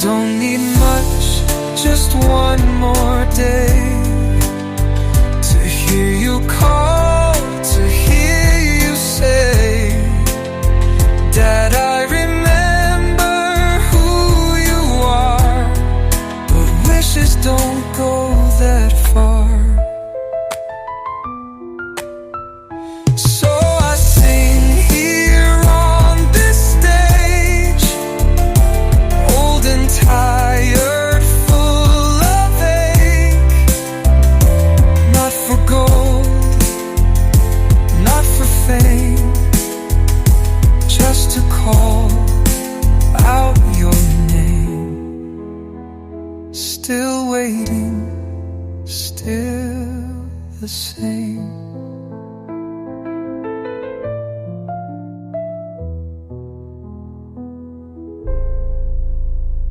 Don't need much, just one more day to hear you call, to hear you say, Dad, I remember who you are, but wishes don't go that far. So I sing here on this stage, old and tired, full of ache, not for gold, not for fame, just to call out your name. Still waiting, still the same.